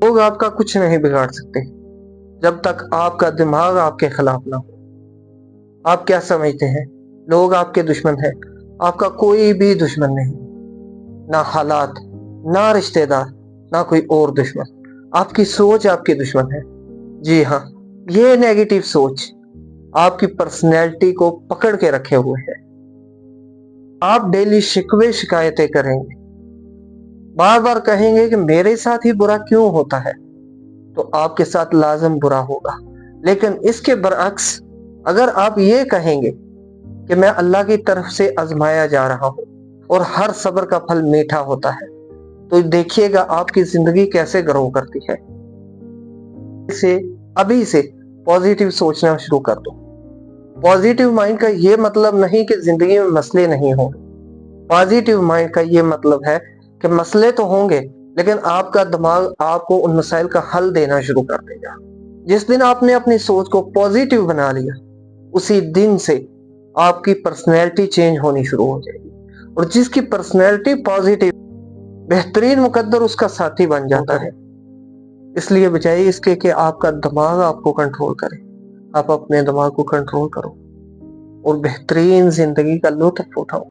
لوگ آپ کا کچھ نہیں بگاڑ سکتے جب تک آپ کا دماغ آپ کے خلاف نہ ہو۔ آپ کیا سمجھتے ہیں لوگ آپ کے دشمن ہیں؟ آپ کا کوئی بھی دشمن نہیں، نہ حالات، نہ رشتہ دار، نہ کوئی اور دشمن۔ آپ کی سوچ آپ کی دشمن ہے۔ جی ہاں، یہ نیگیٹو سوچ آپ کی پرسنالٹی کو پکڑ کے رکھے ہوئے ہے۔ آپ ڈیلی شکوے شکایتیں کریں گے، بار بار کہیں گے کہ میرے ساتھ ہی برا کیوں ہوتا ہے، تو آپ کے ساتھ لازم برا ہوگا۔ لیکن اس کے برعکس اگر آپ یہ کہیں گے کہ میں اللہ کی طرف سے آزمایا جا رہا ہوں اور ہر صبر کا پھل میٹھا ہوتا ہے، تو دیکھیے گا آپ کی زندگی کیسے گرو کرتی ہے۔ ابھی سے پازیٹیو سوچنا شروع کر دو۔ پازیٹیو مائنڈ کا یہ مطلب نہیں کہ زندگی میں مسئلے نہیں ہوں گے۔ پازیٹیو مائنڈ کا یہ مطلب ہے کہ مسئلے تو ہوں گے، لیکن آپ کا دماغ آپ کو ان مسائل کا حل دینا شروع کر دے گا۔ جس دن آپ نے اپنی سوچ کو پازیٹیو بنا لیا، اسی دن سے آپ کی پرسنالٹی چینج ہونی شروع ہو جائے گی، اور جس کی پرسنالٹی پازیٹیو، بہترین مقدر اس کا ساتھی بن جاتا ہے۔ اس لیے بجائے اس کے کہ آپ کا دماغ آپ کو کنٹرول کرے، آپ اپنے دماغ کو کنٹرول کرو اور بہترین زندگی کا لطف اٹھاؤ۔